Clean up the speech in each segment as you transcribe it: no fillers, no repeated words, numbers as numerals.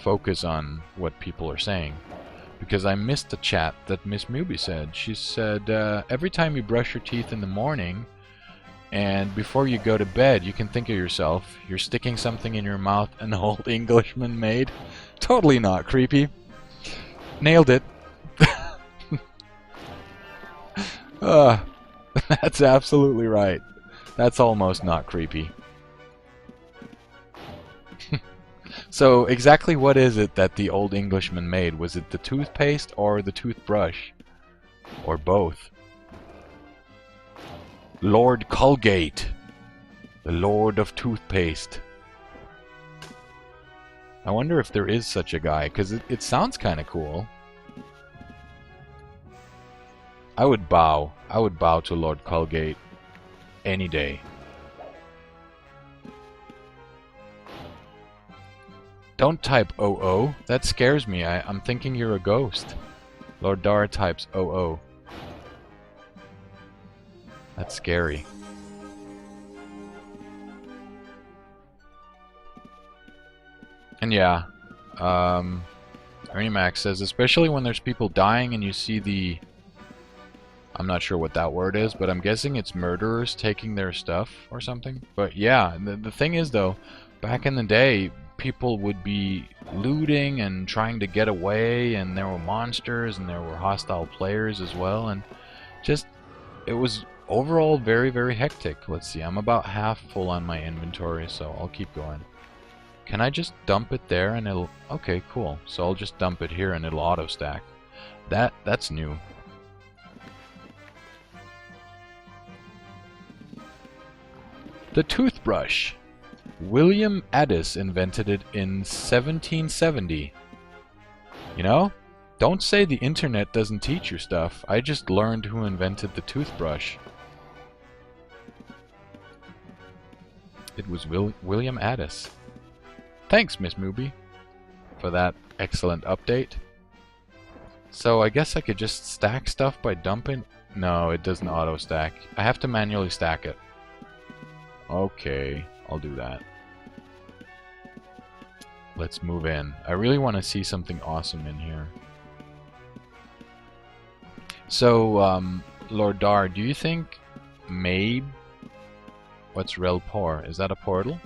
focus on what people are saying. Because I missed the chat that Miss Mubi said. She said, every time you brush your teeth in the morning and before you go to bed, you can think of yourself. You're sticking something in your mouth an old Englishman made. Totally not creepy. Nailed it. That's absolutely right. That's almost not creepy. So exactly what is it that the old Englishman made? Was it the toothpaste or the toothbrush? Or both? Lord Colgate, the Lord of Toothpaste. I wonder if there is such a guy, because it sounds kind of cool. I would bow. I would bow to Lord Colgate any day. Don't type OO. That scares me. I'm thinking you're a ghost. Lord Dar types OO. That's scary. And yeah, Ernie Max says, especially when there's people dying and you see the... I'm not sure what that word is, but I'm guessing it's murderers taking their stuff or something. But yeah, the thing is though, back in the day, people would be looting and trying to get away, and there were monsters and there were hostile players as well, and just, it was overall very, very hectic. Let's see, I'm about half full on my inventory, so I'll keep going. Can I just dump it there and it'll... Okay, cool. So I'll just dump it here and it'll auto-stack. That's new. The toothbrush. William Addis invented it in 1770. You know? Don't say the internet doesn't teach you stuff. I just learned who invented the toothbrush. It was William Addis. Thanks, Miss Mubi, for that excellent update. So I guess I could just stack stuff by dumping... No, it doesn't auto-stack. I have to manually stack it. Okay, I'll do that. Let's move in. I really want to see something awesome in here. So, Lord Dar, do you think maybe... What's Relpor? Is that a portal?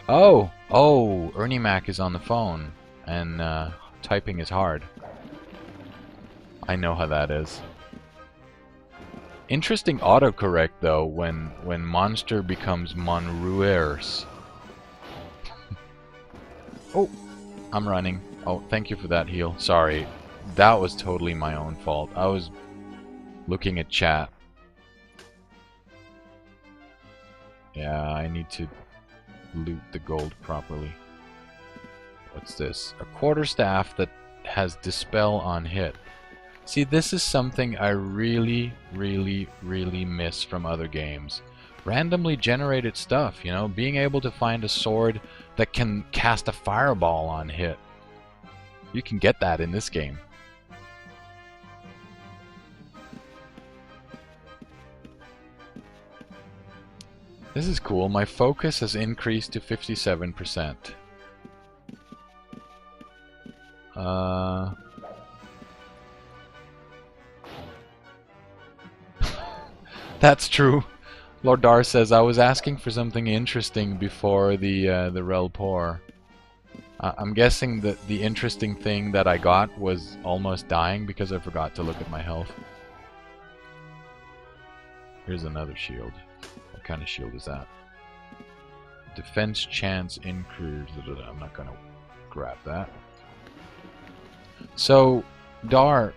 Oh! Oh! Ernie Mac is on the phone. And, typing is hard. I know how that is. Interesting autocorrect, though, when monster becomes Monruers. Oh! I'm running. Oh, thank you for that heal. Sorry. That was totally my own fault. I was looking at chat. Yeah, I need to loot the gold properly. What's this? A quarterstaff that has Dispel on hit. See, this is something I really, really, really miss from other games. Randomly generated stuff, you know? Being able to find a sword that can cast a fireball on hit. You can get that in this game. This is cool. My focus has increased to 57%. That's true. Lord Dar says, I was asking for something interesting before the Relpor. I'm guessing that the interesting thing that I got was almost dying because I forgot to look at my health. Here's another shield. What kind of shield is that? Defense chance increase. I'm not gonna grab that. So, Dar,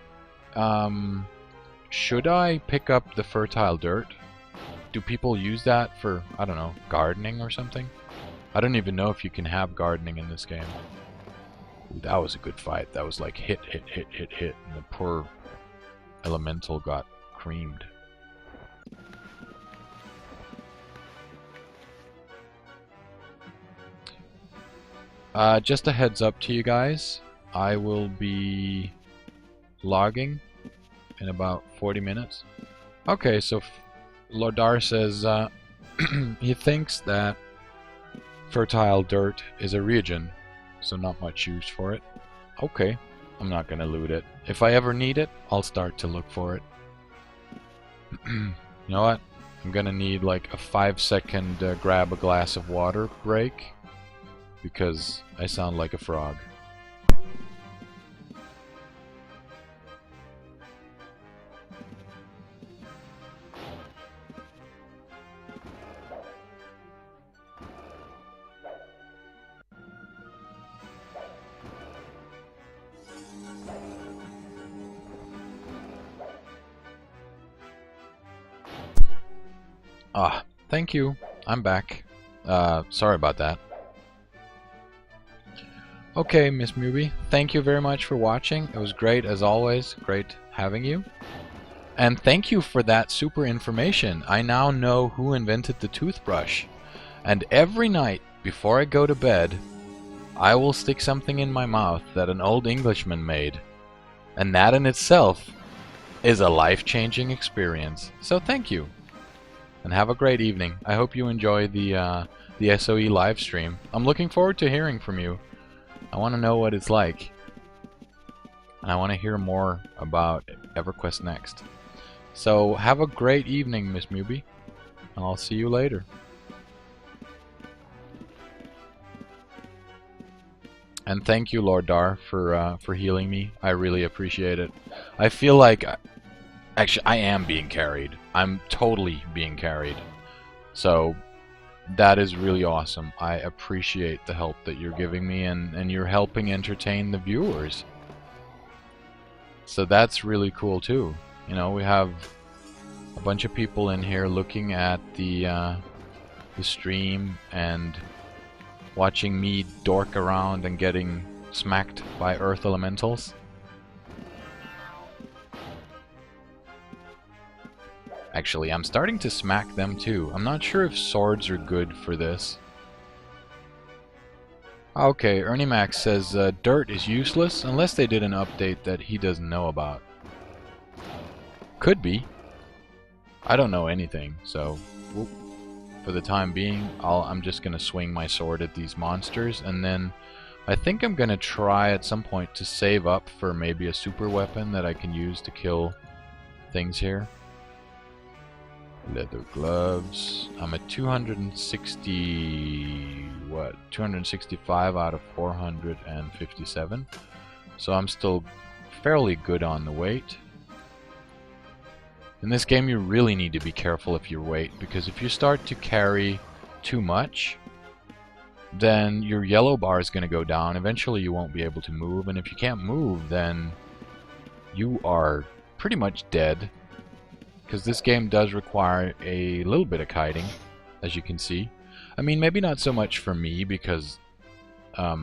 should I pick up the fertile dirt? Do people use that for, I don't know, gardening or something? I don't even know if you can have gardening in this game. Ooh, that was a good fight. That was like hit, hit, hit, hit, hit, and the poor elemental got creamed. Just a heads up to you guys, I will be logging in about 40 minutes. Okay, so Lord Dar says he thinks that fertile dirt is a region so not much use for it. Okay, I'm not gonna loot it. If I ever need it, I'll start to look for it. You know what? I'm gonna need like a 5-second grab a glass of water break, because I sound like a frog. Ah, thank you. I'm back. Sorry about that. Okay, Miss Mubi, thank you very much for watching. It was great as always. Great having you. And thank you for that super information. I now know who invented the toothbrush. And every night before I go to bed, I will stick something in my mouth that an old Englishman made. And that in itself is a life-changing experience. So thank you. And have a great evening. I hope you enjoy the SOE live stream. I'm looking forward to hearing from you. I want to know what it's like. And I want to hear more about EverQuest Next. So have a great evening, Miss Mubi. And I'll see you later. And thank you, Lord Dar, for healing me. I really appreciate it. I feel like... Actually, I am being carried. I'm totally being carried. So, that is really awesome. I appreciate the help that you're giving me, and you're helping entertain the viewers. So that's really cool too. You know, we have a bunch of people in here looking at the stream and watching me dork around and getting smacked by earth elementals. Actually, I'm starting to smack them too. I'm not sure if swords are good for this. Okay, Ernie Max says dirt is useless unless they did an update that he doesn't know about. Could be. I don't know anything, so whoop. For the time being, I'm just gonna swing my sword at these monsters, and then I think I'm gonna try at some point to save up for maybe a super weapon that I can use to kill things here. Leather gloves. I'm at 265 out of 457. So I'm still fairly good on the weight. In this game you really need to be careful of your weight, because if you start to carry too much, then your yellow bar is going to go down. Eventually you won't be able to move, and if you can't move, then you are pretty much dead. Because this game does require a little bit of kiting, as you can see. I mean, maybe not so much for me, because I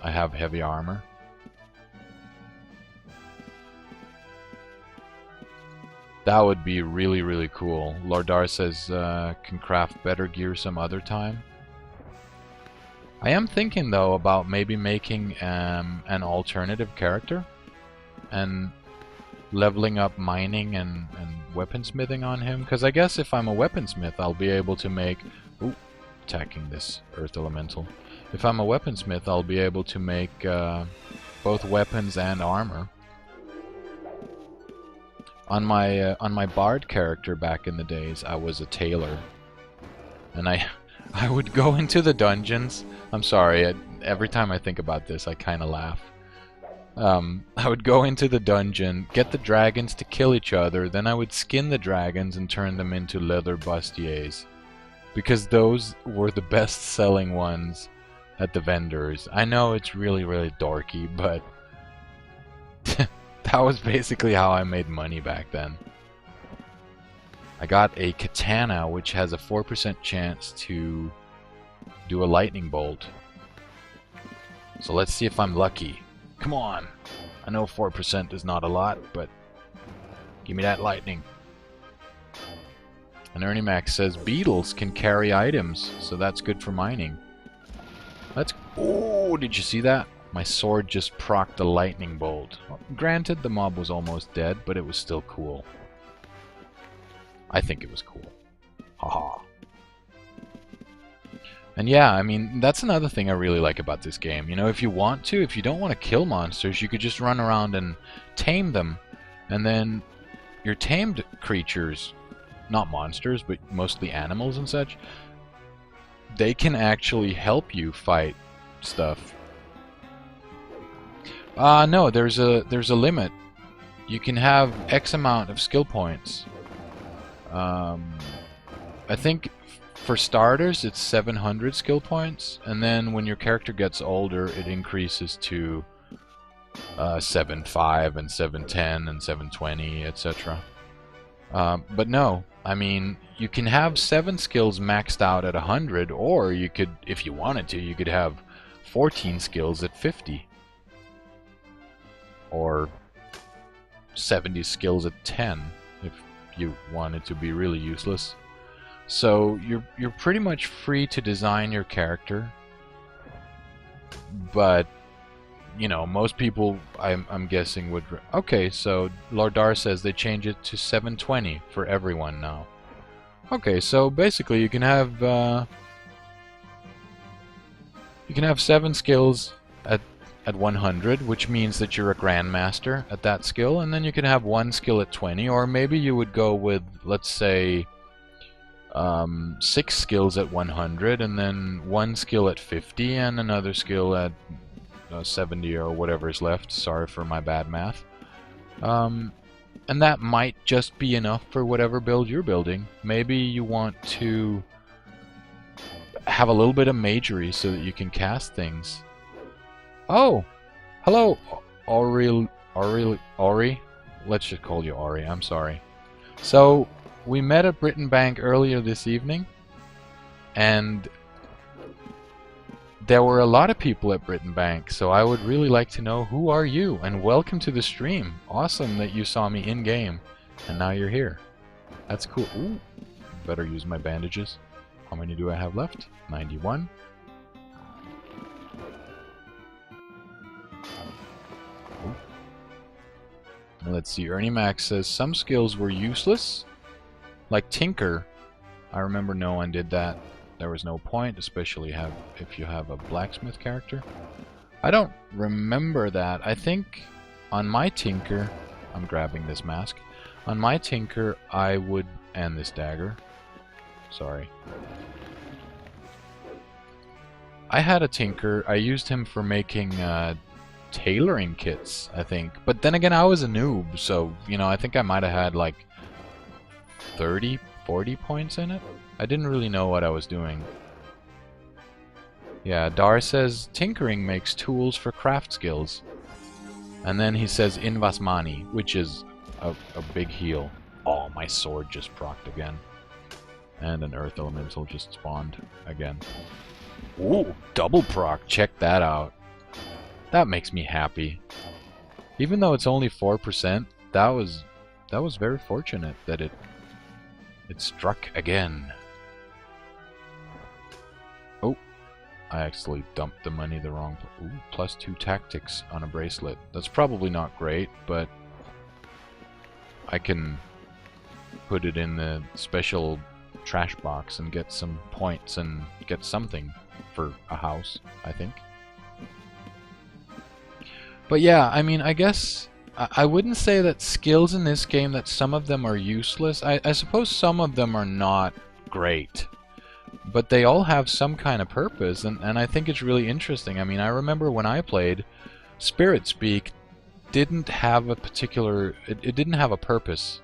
have heavy armor. That would be really, really cool. Lord Dar says, can craft better gear some other time. I am thinking, though, about maybe making an alternative character. And leveling up mining and weaponsmithing on him, because I guess if I'm a weaponsmith I'll be able to make... Ooh, attacking this earth elemental. If I'm a weaponsmith I'll be able to make both weapons and armor. On my bard character back in the days I was a tailor, and I would go into the dungeons. I'm sorry, every time I think about this I kind of laugh. I would go into the dungeon, get the dragons to kill each other, then I would skin the dragons and turn them into leather bustiers. Because those were the best selling ones at the vendors. I know it's really, really dorky, but that was basically how I made money back then. I got a katana which has a 4% chance to do a lightning bolt. So let's see if I'm lucky. Come on! I know 4% is not a lot, but give me that lightning. And Ernie Max says beetles can carry items, so that's good for mining. That's... Oh, did you see that? My sword just procced a lightning bolt. Well, granted, the mob was almost dead, but it was still cool. I think it was cool. Haha. And yeah, I mean, that's another thing I really like about this game. You know, if you want to, if you don't want to kill monsters, you could just run around and tame them. And then your tamed creatures, not monsters, but mostly animals and such, they can actually help you fight stuff. No, there's a limit. You can have X amount of skill points. I think for starters it's 700 skill points, and then when your character gets older it increases to 7.5 and 7.10 and 7.20, etc. But no, I mean, you can have 7 skills maxed out at 100, or you could, if you wanted to, you could have 14 skills at 50. Or 70 skills at 10, if you wanted to be really useless. So you're pretty much free to design your character, but you know, most people, I'm guessing, would... Okay, so Lardar says they change it to 720 for everyone now. Okay, so basically you can have 7 skills at 100, which means that you're a grandmaster at that skill, and then you can have 1 skill at 20, or maybe you would go with, let's say, 6 skills at 100, and then 1 skill at 50, and another skill at 70 or whatever is left. Sorry for my bad math. And that might just be enough for whatever build you're building. Maybe you want to have a little bit of magery so that you can cast things. Oh! Hello, Ori. Let's just call you Ori, I'm sorry. So, we met at Britain Bank earlier this evening, and there were a lot of people at Britain Bank, so I would really like to know, who are you? And welcome to the stream. Awesome that you saw me in-game, and now you're here. That's cool. Ooh, better use my bandages. How many do I have left? 91. Ooh. Let's see, Ernie Mac says, some skills were useless, like Tinker. I remember no one did that. There was no point, especially if you have a blacksmith character. I don't remember that. I think on my Tinker, I'm grabbing this mask. On my Tinker, I would, and this dagger. Sorry. I had a Tinker. I used him for making tailoring kits, I think. But then again, I was a noob, so, you know, I think I might have had like 30, 40 points in it. I didn't really know what I was doing. Yeah, Dar says tinkering makes tools for craft skills. And then he says Invasmani, which is a big heal. Oh, my sword just procced again. And an earth elemental just spawned again. Ooh, double proc, check that out. That makes me happy. Even though it's only 4%, that was very fortunate that it struck again. Oh, I actually dumped the money the wrong place. Ooh, +2 tactics on a bracelet. That's probably not great, but I can put it in the special trash box and get some points and get something for a house, I think. But yeah, I mean, I guess I wouldn't say that skills in this game, that some of them are useless. I suppose some of them are not great, but they all have some kind of purpose, and I think it's really interesting. I mean, I remember when I played, Spirit Speak didn't have a particular... It didn't have a purpose.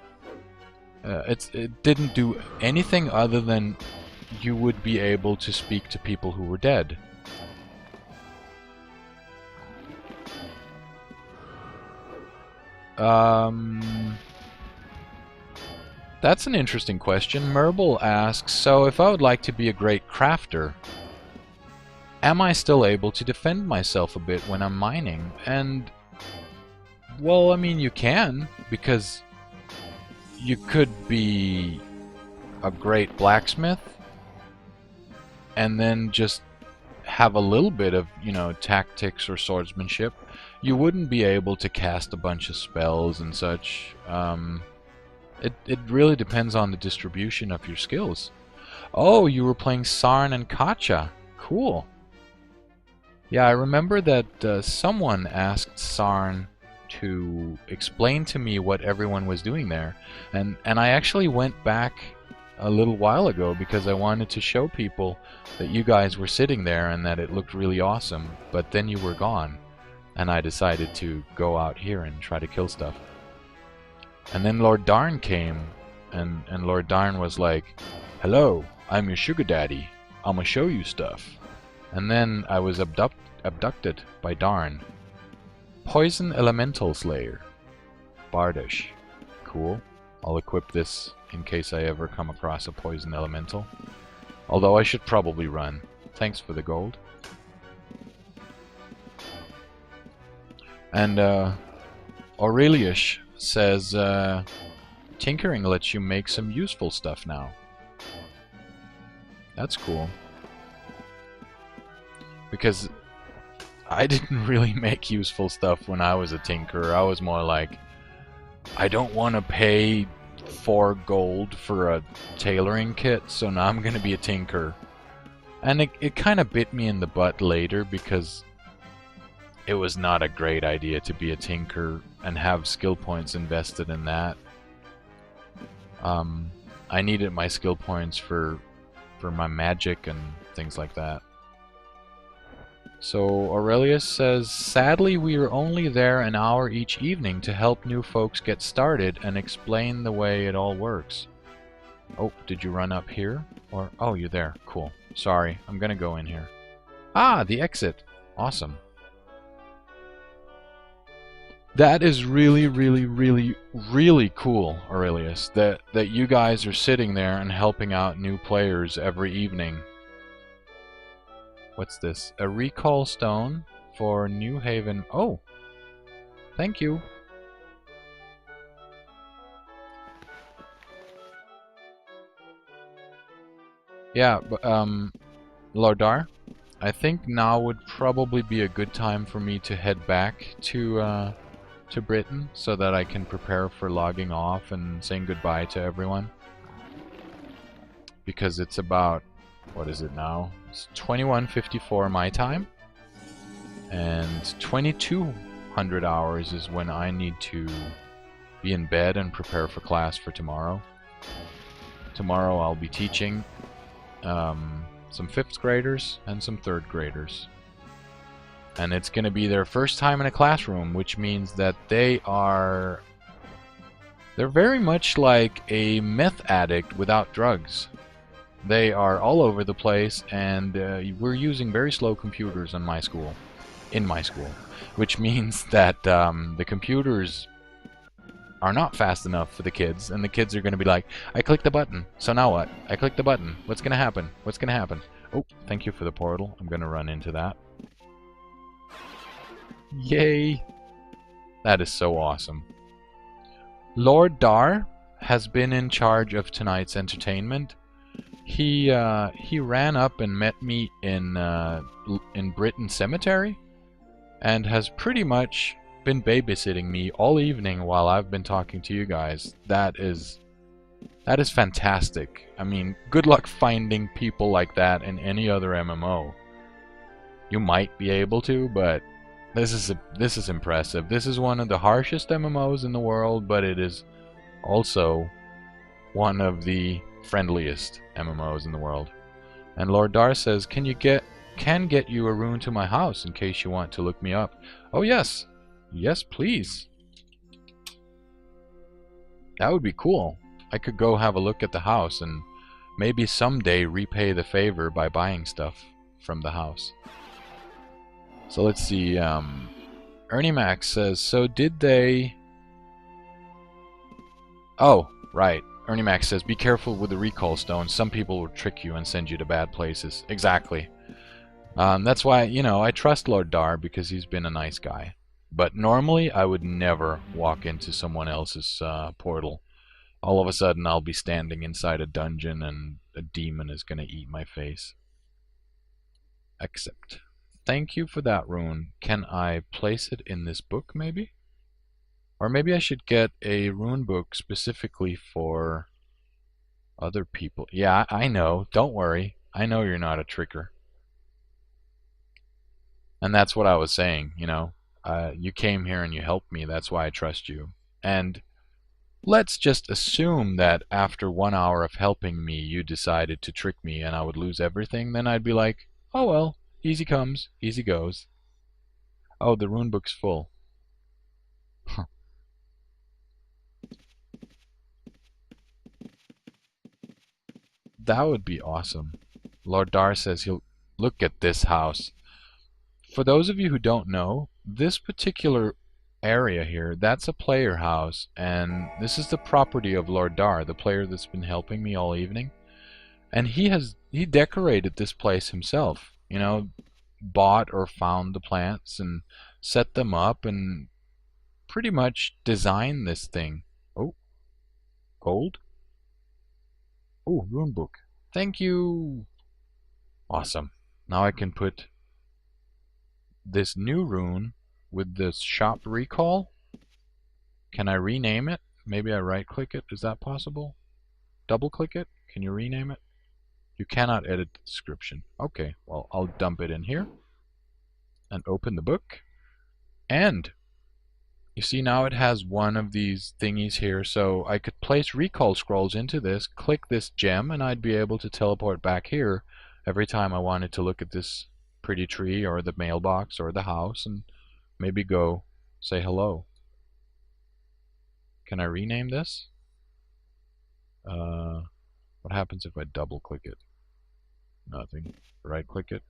It didn't do anything other than you would be able to speak to people who were dead. That's an interesting question. Merble asks, so if I would like to be a great crafter, am I still able to defend myself a bit when I'm mining? And, well, I mean, you can, because you could be a great blacksmith and then just have a little bit of, you know, tactics or swordsmanship. You wouldn't be able to cast a bunch of spells and such. It really depends on the distribution of your skills. Oh, you were playing Sarn and Kacha. Cool. Yeah, I remember that someone asked Sarn to explain to me what everyone was doing there, and I actually went back a little while ago because I wanted to show people that you guys were sitting there and that it looked really awesome, but then you were gone, and I decided to go out here and try to kill stuff. And then Lord Darn came, and Lord Darn was like, "Hello, I'm your sugar daddy. I'ma show you stuff." And then I was abducted by Darn. Poison Elemental Slayer. Bardish. Cool. I'll equip this in case I ever come across a poison elemental. Although I should probably run. Thanks for the gold. And Aurelius says tinkering lets you make some useful stuff now. That's cool. Because I didn't really make useful stuff when I was a tinkerer. I was more like, I don't want to pay 4 gold for a tailoring kit, so now I'm going to be a tinker. And it kind of bit me in the butt later because it was not a great idea to be a tinker and have skill points invested in that. I needed my skill points for my magic and things like that. So Aurelius says, sadly we are only there an hour each evening to help new folks get started and explain the way it all works. Oh, did you run up here? Or oh, you're there. Cool. Sorry, I'm gonna go in here. Ah, the exit. Awesome. That is really, really, really, really cool, Aurelius, that you guys are sitting there and helping out new players every evening. What's this? A recall stone for New Haven. Oh! Thank you. Yeah, but, Lardar, I think now would probably be a good time for me to head back to Britain so that I can prepare for logging off and saying goodbye to everyone. Because it's about, what is it now? It's 21:54 my time, and 2200 hours is when I need to be in bed and prepare for class for tomorrow. Tomorrow I'll be teaching some 5th graders and some 3rd graders. And it's going to be their first time in a classroom, which means that they're very much like a meth addict without drugs. They are all over the place, and we're using very slow computers in my school, which means that the computers are not fast enough for the kids, and the kids are going to be like, I clicked the button, so now what? I clicked the button, what's going to happen? What's going to happen? Oh, thank you for the portal. I'm going to run into that. Yay! That is so awesome. Lord Dar has been in charge of tonight's entertainment. He ran up and met me in Britain Cemetery, and has pretty much been babysitting me all evening while I've been talking to you guys. That is fantastic. I mean, good luck finding people like that in any other MMO. You might be able to, but this is impressive. This is one of the harshest MMOs in the world, but it is also one of the friendliest MMOs in the world. And Lord Dar says, can get you a rune to my house in case you want to look me up. Oh yes. Yes, please. That would be cool. I could go have a look at the house and maybe someday repay the favor by buying stuff from the house. So let's see. Ernie Max says, so did they... Oh, right. Ernie Max says, be careful with the recall stone. Some people will trick you and send you to bad places. Exactly. That's why, you know, I trust Lord Dar because he's been a nice guy. But normally, I would never walk into someone else's portal. All of a sudden, I'll be standing inside a dungeon and a demon is going to eat my face. Accept. Thank you for that rune. Can I place it in this book, maybe? Or maybe I should get a rune book specifically for other people. Yeah, I know. Don't worry. I know you're not a tricker. And that's what I was saying, you know. You came here and you helped me, that's why I trust you. And let's just assume that after 1 hour of helping me, you decided to trick me and I would lose everything, then I'd be like, oh well, easy comes, easy goes. Oh, the rune book's full. Huh. That would be awesome. Lord Dar says he'll look at this house. For those of you who don't know, this particular area here, that's a player house, and this is the property of Lord Dar, the player that's been helping me all evening. And he decorated this place himself. You know, bought or found the plants and set them up and pretty much designed this thing. Oh, gold? Oh, rune book. Thank you. Awesome. Now I can put this new rune with this shop recall. Can I rename it? Maybe I right click it. Is that possible? Double click it? Can you rename it? You cannot edit the description. Okay, well, I'll dump it in here and open the book. And you see now it has one of these thingies here, so I could place recall scrolls into this, click this gem, and I'd be able to teleport back here every time I wanted to look at this pretty tree or the mailbox or the house and maybe go say hello. Can I rename this? What happens if I double click it? Nothing. Right click it.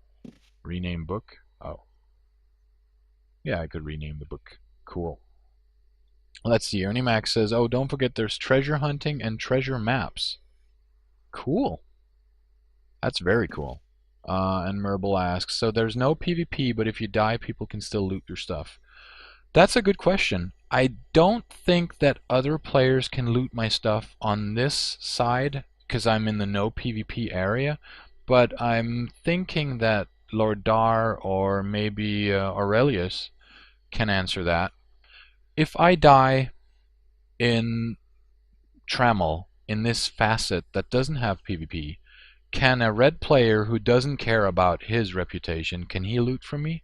Rename book. Oh. Yeah, I could rename the book. Cool. Let's see. Ernie Max says, oh, don't forget there's treasure hunting and treasure maps. Cool. That's very cool. And Merble asks, so there's no PvP, but if you die, people can still loot your stuff. That's a good question. I don't think that other players can loot my stuff on this side because I'm in the no PvP area, but I'm thinking that Lord Dar or maybe Aurelius can answer that. If I die in Trammel in this facet that doesn't have PvP, can a red player who doesn't care about his reputation, can he loot from me?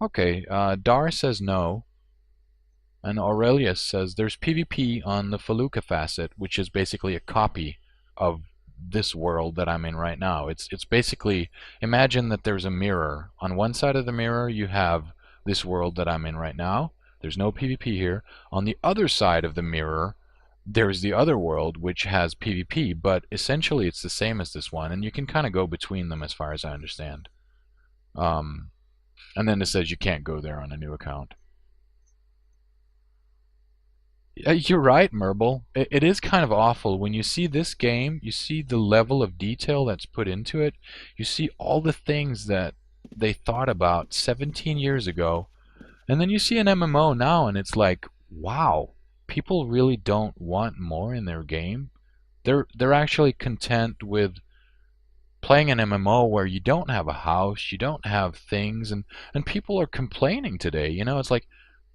Okay, Dar says no. And Aurelius says there's PvP on the Felucca facet, which is basically a copy of this world that I'm in right now. It's basically, imagine that there's a mirror. On one side of the mirror you have this world that I'm in right now. There's no PvP here. On the other side of the mirror there's the other world which has PvP, but essentially it's the same as this one, and you can kind of go between them as far as I understand. Um, and then it says you can't go there on a new account. You're right, Merble. It is kind of awful. When you see this game, you see the level of detail that's put into it. You see all the things that they thought about 17 years ago. And then you see an MMO now, and it's like, wow, people really don't want more in their game. They're actually content with playing an MMO where you don't have a house, you don't have things, and people are complaining today. You know, it's like,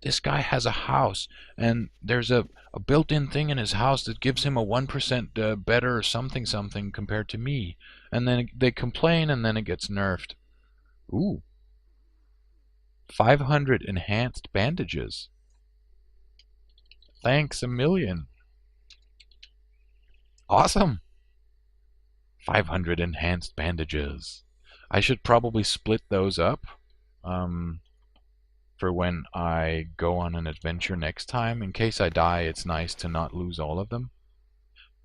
this guy has a house and there's a built-in thing in his house that gives him a 1% better something something compared to me. And then they complain and then it gets nerfed. Ooh, 500 enhanced bandages. Thanks a million. Awesome. 500 enhanced bandages. I should probably split those up. For when I go on an adventure next time. In case I die, it's nice to not lose all of them.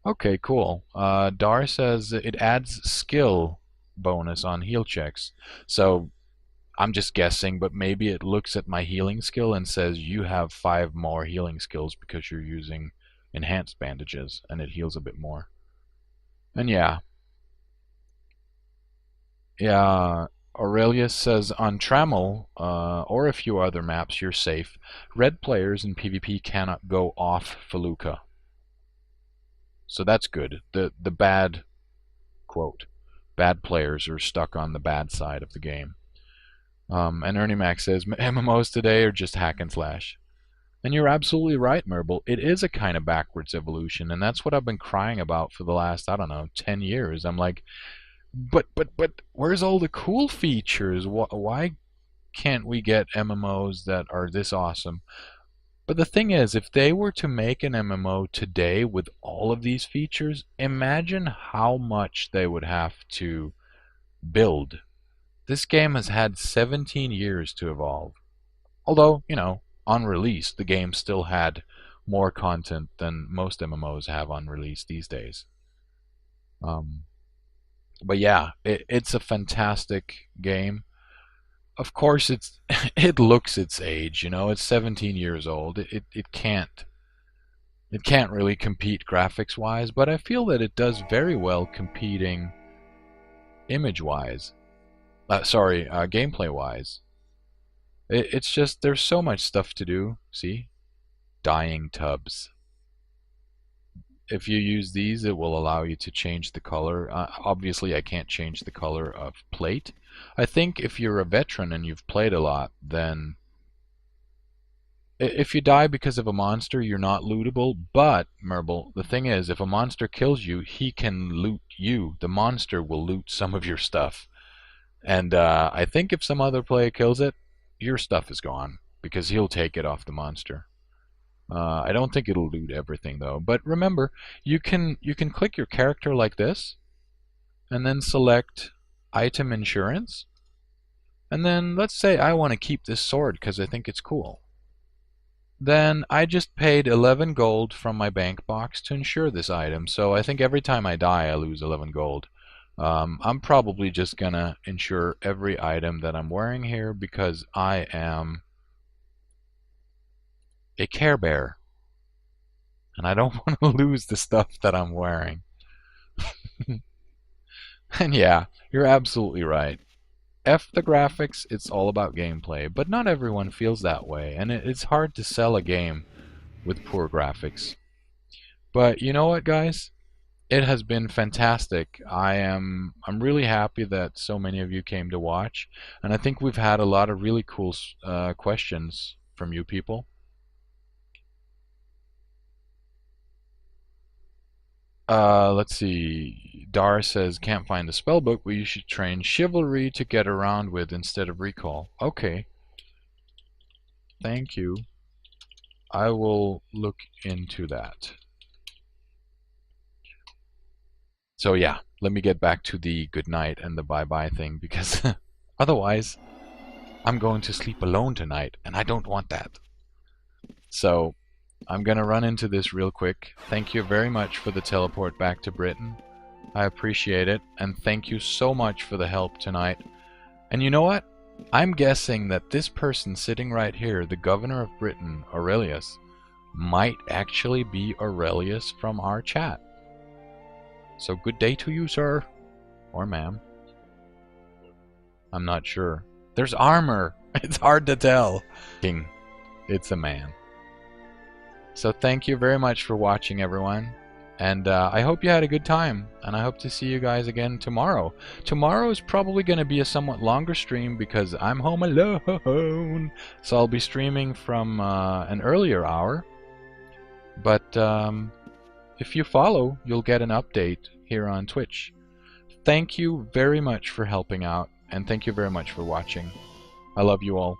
Okay, cool. Dar says it adds skill bonus on heal checks. So I'm just guessing, but maybe it looks at my healing skill and says you have 5 more healing skills because you're using enhanced bandages, and it heals a bit more. And yeah, Aurelius says on Trammel, or a few other maps, you're safe. Red players in PvP cannot go off Felucca. So that's good. The bad, quote, bad players are stuck on the bad side of the game. And Ernie Mac says, MMOs today are just hack and slash. And you're absolutely right, Merble. It is a kind of backwards evolution, and that's what I've been crying about for the last, I don't know, 10 years. I'm like, but where's all the cool features? Why can't we get MMOs that are this awesome? But the thing is, if they were to make an MMO today with all of these features, imagine how much they would have to build. This game has had 17 years to evolve. Although, on release, the game still had more content than most MMOs have on release these days. Um, but yeah, it's a fantastic game. Of course, it looks its age. It's 17 years old. It can't really compete graphics wise, but I feel that it does very well competing image wise. Sorry, gameplay wise. It's just there's so much stuff to do. See, dyeing tubs. If you use these, it will allow you to change the color. Obviously, I can't change the color of plate. I think if you're a veteran and you've played a lot, then if you die because of a monster, you're not lootable. But, Merble, the thing is, if a monster kills you, he can loot you. The monster will loot some of your stuff. And I think if some other player kills it, your stuff is gone because he'll take it off the monster. I don't think it'll loot everything though. But remember, you can click your character like this, and then select Item Insurance. And then let's say I want to keep this sword because I think it's cool. Then I just paid 11 gold from my bank box to insure this item. So I think every time I die, I lose 11 gold. I'm probably just gonna insure every item that I'm wearing here because I am a Care Bear. And I don't want to lose the stuff that I'm wearing. And yeah, you're absolutely right. F the graphics, it's all about gameplay. But not everyone feels that way, and it's hard to sell a game with poor graphics. But you know what, guys? It has been fantastic. I'm really happy that so many of you came to watch, and I think we've had a lot of really cool questions from you people. Let's see. Dar says, can't find the spellbook, but you should train chivalry to get around with instead of recall. Okay. Thank you. I will look into that. So yeah, let me get back to the good night and the bye-bye thing because otherwise I'm going to sleep alone tonight and I don't want that. So I'm going to run into this real quick. Thank you very much for the teleport back to Britain. I appreciate it, and thank you so much for the help tonight. And you know what? I'm guessing that this person sitting right here, the governor of Britain, Aurelius, might actually be Aurelius from our chat. So good day to you, sir. Or ma'am. I'm not sure. There's armor. It's hard to tell. King. It's a man. So thank you very much for watching, everyone. And I hope you had a good time. And I hope to see you guys again tomorrow. Tomorrow is probably going to be a somewhat longer stream because I'm home alone. So I'll be streaming from an earlier hour. But if you follow, you'll get an update here on Twitch. Thank you very much for helping out. And thank you very much for watching. I love you all.